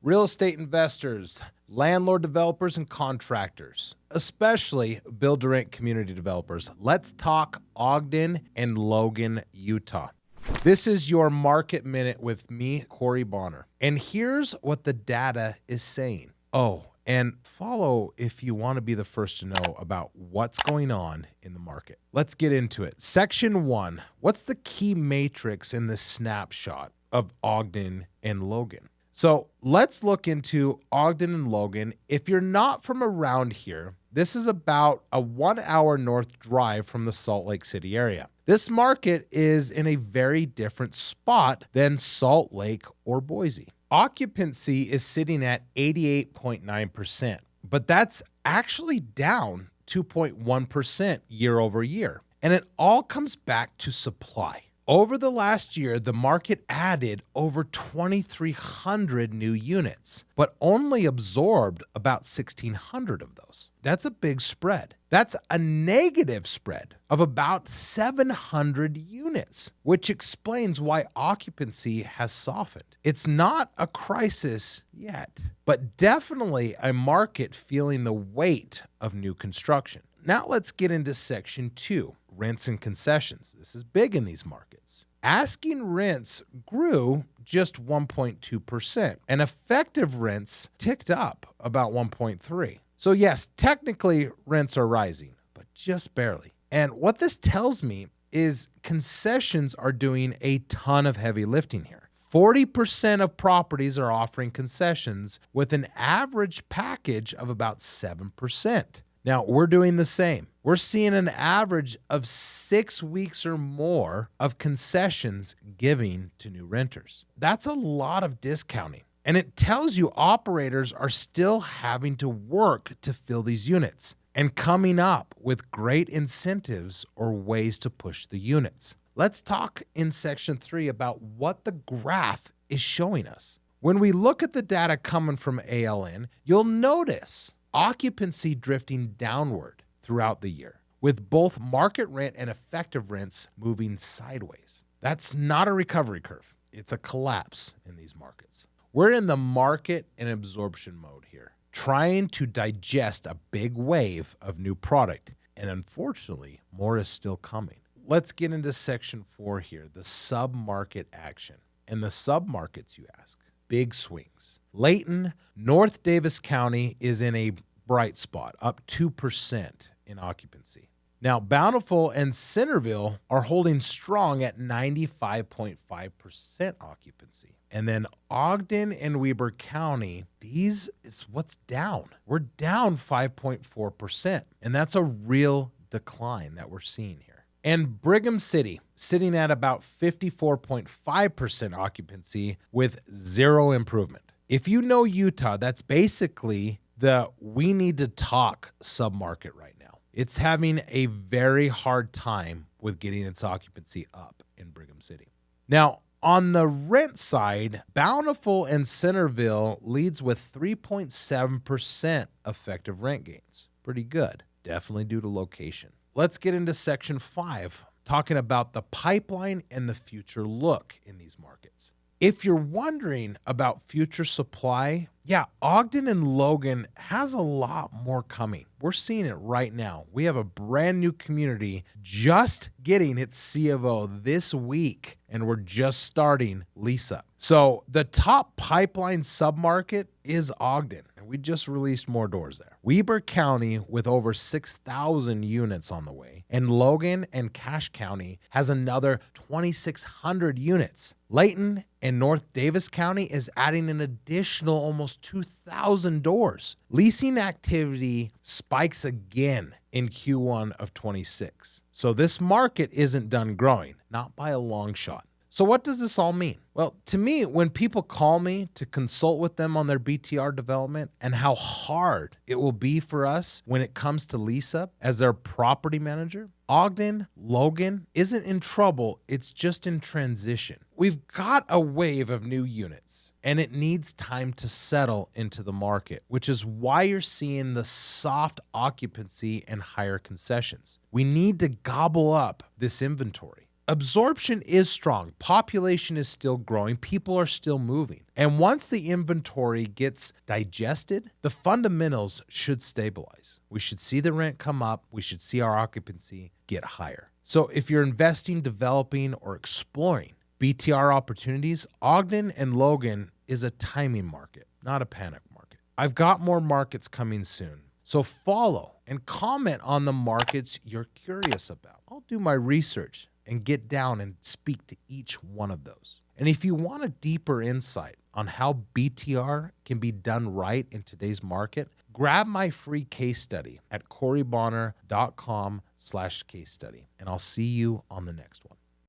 Real estate investors, landlord developers, and contractors, especially build-to-rent community developers. Let's talk Ogden and Logan, Utah. This is your Market Minute with me, Corey Bonner. And here's what the data is saying. Oh, and follow if you want to be the first to know about what's going on in the market. Let's get into it. Section 1, what's the key matrix in this snapshot of Ogden and Logan? So let's look into Ogden and Logan. If you're not from around here, this is about a 1 hour north drive from the Salt Lake City area. This market is in a very different spot than Salt Lake or Boise. Occupancy is sitting at 88.9%, but that's actually down 2.1% year over year. And it all comes back to supply. Over the last year, the market added over 2,300 new units, but only absorbed about 1,600 of those. That's a big spread. That's a negative spread of about 700 units, which explains why occupancy has softened. It's not a crisis yet, but definitely a market feeling the weight of new construction. Now let's get into section 2, rents and concessions. This is big in these markets. Asking rents grew just 1.2%, and effective rents ticked up about 1.3%. So yes, technically rents are rising, but just barely. And what this tells me is concessions are doing a ton of heavy lifting here. 40% of properties are offering concessions with an average package of about 7%. Now, we're doing the same. We're seeing an average of 6 weeks or more of concessions giving to new renters. That's a lot of discounting. And it tells you operators are still having to work to fill these units and coming up with great incentives or ways to push the units. Let's talk in section 3 about what the graph is showing us. When we look at the data coming from ALN, you'll notice occupancy drifting downward throughout the year, with both market rent and effective rents moving sideways. That's not a recovery curve. It's a collapse in these markets. We're in the market and absorption mode here, trying to digest a big wave of new product, and unfortunately, more is still coming. Let's get into section 4 here, the submarket action. And the submarkets, you ask, big swings. Layton, North Davis County is in a bright spot, up 2% in occupancy. Now, Bountiful and Centerville are holding strong at 95.5% occupancy. And then Ogden and Weber County, these is what's down. We're down 5.4%. And that's a real decline that we're seeing here. And Brigham City, sitting at about 54.5% occupancy with zero improvement. If you know Utah, that's basically the we need to talk submarket right now. It's having a very hard time with getting its occupancy up in Brigham City. Now, on the rent side, Bountiful and Centerville leads with 3.7% effective rent gains. Pretty good, definitely due to location. Let's get into section 5, talking about the pipeline and the future look in these markets. If you're wondering about future supply, yeah, Ogden and Logan has a lot more coming. We're seeing it right now. We have a brand new community just getting its C of O this week, and we're just starting lease-up. So the top pipeline submarket is Ogden, and we just released more doors there. Weber County with over 6,000 units on the way, and Logan and Cache County has another 2,600 units. Layton and North Davis County is adding an additional almost 2,000 doors. Leasing activity spikes again in Q1 of 26. So this market isn't done growing, not by a long shot. So what does this all mean? Well, to me, when people call me to consult with them on their BTR development and how hard it will be for us when it comes to lease-up as their property manager, Ogden, Logan isn't in trouble. It's just in transition. We've got a wave of new units, and it needs time to settle into the market, which is why you're seeing the soft occupancy and higher concessions. We need to gobble up this inventory. Absorption is strong. Population is still growing. People are still moving. And once the inventory gets digested, the fundamentals should stabilize. We should see the rent come up. We should see our occupancy get higher. So if you're investing, developing, or exploring BTR opportunities, Ogden and Logan is a timing market, not a panic market. I've got more markets coming soon. So follow and comment on the markets you're curious about. I'll do my research and get down and speak to each one of those. And if you want a deeper insight on how BTR can be done right in today's market, grab my free case study at corybonner.com/case study. And I'll see you on the next one.